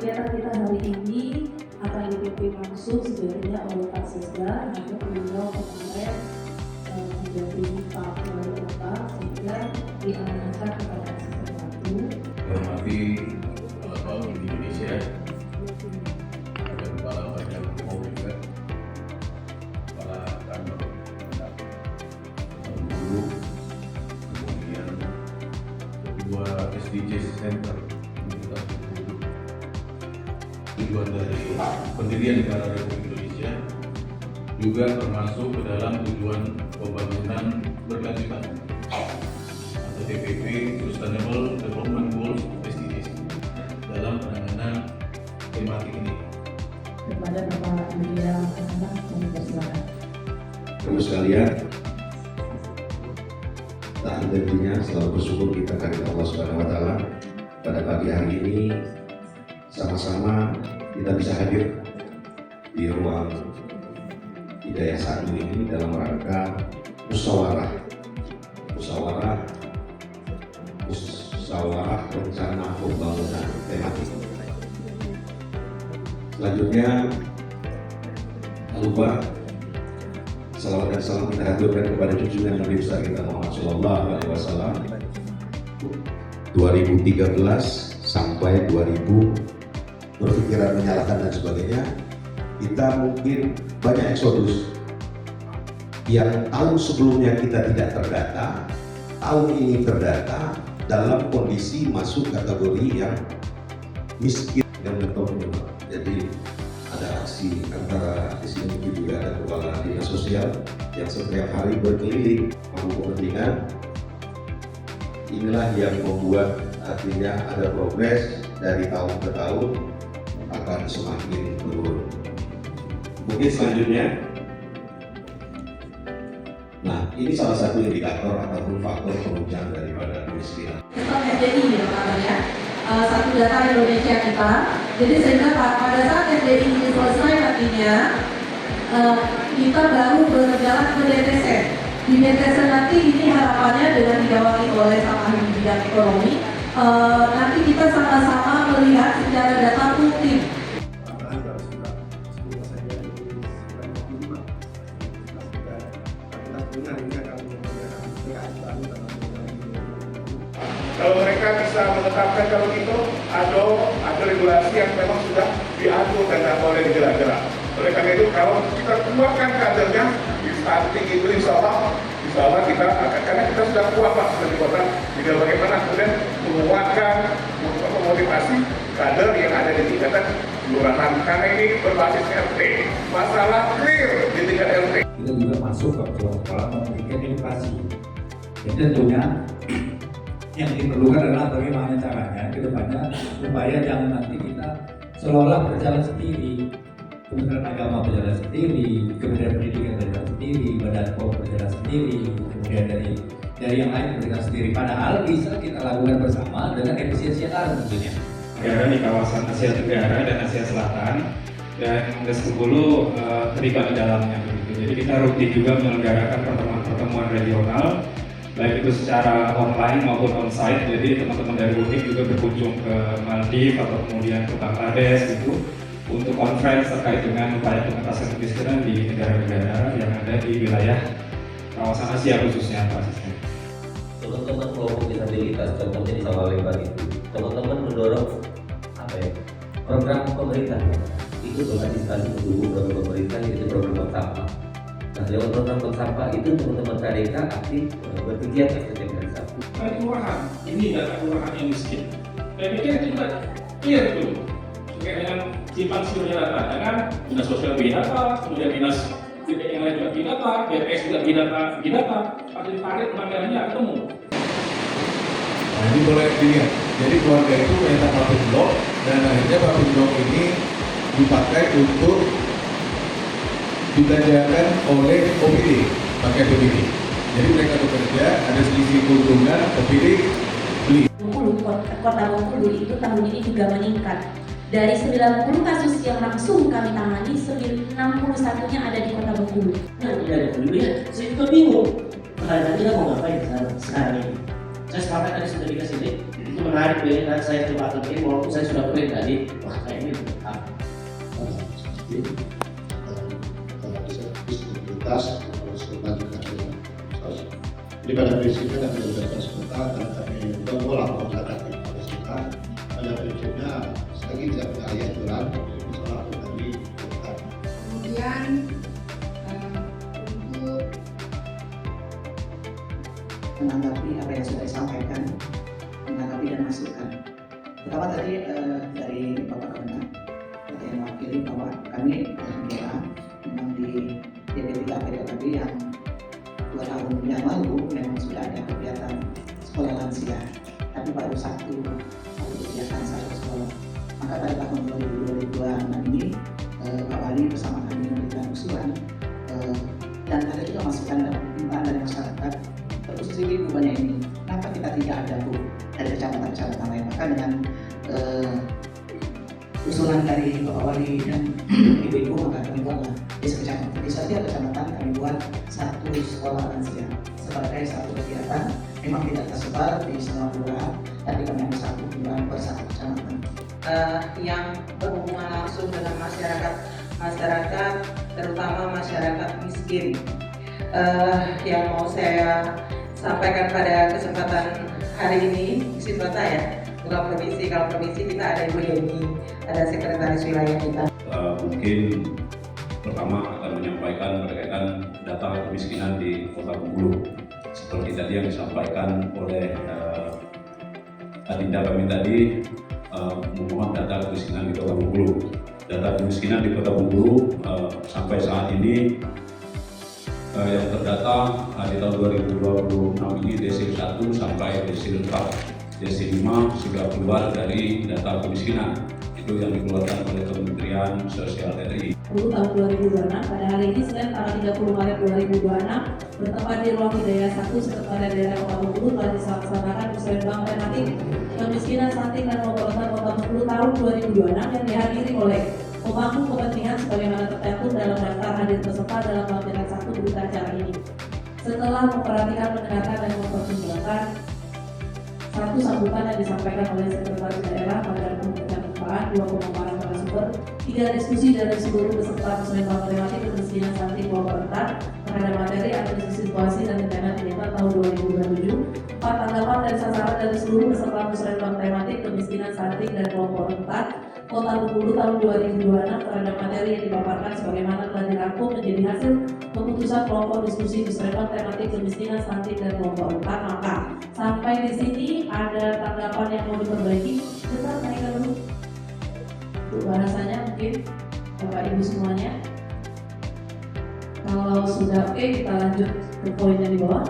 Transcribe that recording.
kegiatan kita hari ini akan dipimpin langsung sebenarnya oleh Pak Sesda, nanti beliau kemarin mendampingi Pak Wali Kota sehingga diamanahkan kepada sesuatu. Hormati Bapak Indonesia, ada Kepala Badan Umum juga, Kepala Kantor Guru, kemudian kedua SDG Center. Tujuan dari pendirian negara Republik Indonesia juga termasuk ke dalam tujuan pembangunan berkelanjutan atau TPP Sustainable Development Goals (SDGs) dalam penanganan tematik ini. Kepada Bapak Media Anak kami persilakan. Bapak sekalian, tak henti-hentinya selalu bersyukur kita kepada Allah Subhanahu Wa Taala pada pagi hari ini sama-sama kita bisa hadir di ruang Hidayah 1 ini dalam rangka musyawarah rencana pembangunan tematik. Selanjutnya, tak lupa salawat dan salam kita haturkan kepada junjungan Nabi besar kita Muhammad Sallallahu Alaihi Wasallam 2013 sampai 2000 berpikiran menyalahkan dan sebagainya. Kita mungkin banyak eksodus yang tahun sebelumnya kita tidak terdata, tahun ini terdata dalam kondisi masuk kategori yang miskin dan bertolong. Jadi ada aksi antara di sini juga ada kepala dinas sosial yang setiap hari berkeliling membangun kepentingan. Inilah yang membuat artinya ada progres dari tahun ke tahun akan semakin menurun. Mungkin selanjutnya, nah ini salah satu indikator ataupun faktor penunjang daripada kemiskinan. FDI ya, satu data Indonesia kita. Jadi sehingga pada saat FDI ini selesai nantinya, kita baru berjalan ke DTS. Di DTS nanti ini harapannya dengan digawangi oleh sama ahli bidang ekonomi, nanti kita sama-sama melihat secara data rutin. Kalau mereka bisa menetapkan kalau itu ada regulasi yang memang sudah diatur dan tidak boleh digerak-gerak. Oleh karena itu kalau kita kuatkan kadernya di stunting itu insya Allah kita akan, karena kita sudah kuat Pak sebagai kota, tinggal bagaimana kemudian menguatkan, memotivasi kader yang ada di tingkatan kelurahan karena ini berbasis RT. Masalah clear di tingkat RT. Kita juga masuk ke kepala membuat edukasi. Jadi tentunya yang diperlukan adalah bagaimana caranya ke depannya supaya jangan nanti kita seolah berjalan sendiri, Kementerian Agama berjalan sendiri, Kementerian Pendidikan berjalan sendiri, Badan POM berjalan sendiri, kemudian dari yang lain berjalan sendiri. Padahal bisa kita lakukan bersama dengan efisiensi yang ada tentunya. Negara di kawasan Asia Tenggara dan Asia Selatan dan ke-10 terlibat di dalamnya. Jadi kita rutin juga menyelenggarakan pertemuan-pertemuan regional, baik itu secara online maupun onsite. Jadi teman-teman dari UNIP juga berkunjung ke Maldives atau kemudian ke Bangladesh gitu untuk conference terkait dengan upaya pengentasan kemiskinan di negara-negara yang ada di wilayah kawasan Asia khususnya Pak Asisten. Teman-teman kelompok disabilitas, contohnya di Samalemba itu, teman-teman mendorong program pemerintah itu berpartisipasi mendukung program pemerintah yaitu program bank sampah. Nah, lewat program bank sampah itu teman-teman KDK aktif berkegiatan setiap hari Sabtu. Kelurahan ini data kelurahan yang miskin. Saya pikir itu juga clear tuh. Terkait dengan simpan siurnya data, dengan dinas sosial bidata, kemudian dinas yang lain juga bidata, BPS juga bidata, pada ditarik pelanggarannya ketemu. Nah ini boleh dilihat. Jadi keluarga itu minta public blog dan akhirnya public blog ini dipakai untuk dibelanjakan oleh OPD, pakai PBD. Jadi mereka bekerja, ada selisih keuntungan, OPD beli. Kota Bengkulu itu tahun ini juga meningkat. Dari 90 kasus yang langsung kami tangani, 61-nya ada di Kota Bengkulu. Nah, dari dulu ya, saya juga bingung. Pertanyaan kita mau ngapain sekarang ini? Saya sepakat tadi sudah dikasih link, itu menarik ya, dan saya coba klik walaupun saya sudah print tadi, wah kayak ini benar. Disabilitas jadi pada prinsipnya kami bebas kota dan kami mengolah masyarakat di kita. Pada prinsipnya sekali tidak punya ayat aturan masalah dari kota. Kemudian untuk menanggapi apa yang sudah disampaikan, menanggapi dan masukan. Pertama tadi dari Bapak Kemenang, yang mewakili bahwa kami daerah memang di DP3 PDKB yang 2 tahun yang lalu memang sudah ada kegiatan sekolah lansia, tapi baru satu kegiatan satu sekolah. Maka pada tahun 2026 ini Pak Wali bersama kami memberikan usulan dan ada juga masukan dan permintaan dari masyarakat terkhusus di Bubanya ini. Kenapa kita tidak ada Bu dari kecamatan-kecamatan lain? Maka dengan usulan dari Bapak Wali dan Ibu-Ibu maka kami buatlah di setiap kecamatan kami buat satu sekolah lansia sebagai satu kegiatan. Memang tidak tersebar di semua kelurahan, tapi kami ada satu kelurahan per satu kecamatan. Yang berhubungan langsung dengan masyarakat, terutama masyarakat miskin. Yang mau saya sampaikan pada kesempatan hari ini, kesempatan saya, bukan provinsi. Kalau provinsi kita ada Ibu Yeni, ada sekretaris wilayah kita. Mungkin pertama akan menyampaikan berkaitan data kemiskinan di Kota Bengkulu. Seperti tadi yang disampaikan oleh adinda kami tadi, memohon data kemiskinan di Kota Bengkulu. Data kemiskinan di Kota Bengkulu sampai saat ini yang terdata di tahun 2026 ini desil 1 sampai desil 4. Desil 5 sudah keluar dari data kemiskinan. Itu yang dikeluarkan oleh Kementerian Sosial RI. Tahun 2026 pada hari ini Senin tanggal 30 Maret 2026 bertempat di ruang Hidayah 1 Sekretariat Daerah Kota Bengkulu telah dilaksanakan musrenbang tematik kemiskinan stunting dan pemberontakan Kota Bengkulu tahun 2026 yang dihadiri oleh pemangku kepentingan sebagaimana tercantum dalam daftar hadir peserta dalam lampiran 1 berita acara ini. Setelah memperhatikan pendekatan dan mempertimbangkan satu sambutan yang disampaikan oleh Sekretaris Daerah pada pembentukan upah 2 pemaparan para sumber, 3 diskusi dari seluruh peserta musrenbang tematik kemiskinan stunting pemberontakan terhadap materi analisis situasi dan rencana penyelenggaraan tahun 2027, 4 tanggapan dan sasaran dari seluruh peserta musrenbang tematik kemiskinan stunting dan kelompok rentan Kota Bengkulu tahun 2026 terhadap materi yang dipaparkan sebagaimana telah dirangkum menjadi hasil keputusan kelompok diskusi musrenbang tematik kemiskinan stunting dan kelompok rentan. Maka sampai di sini ada tanggapan yang mau diperbaiki, kita naikkan dulu bahasanya mungkin Bapak Ibu semuanya. Kalau sudah oke, kita lanjut ke poin yang di bawah.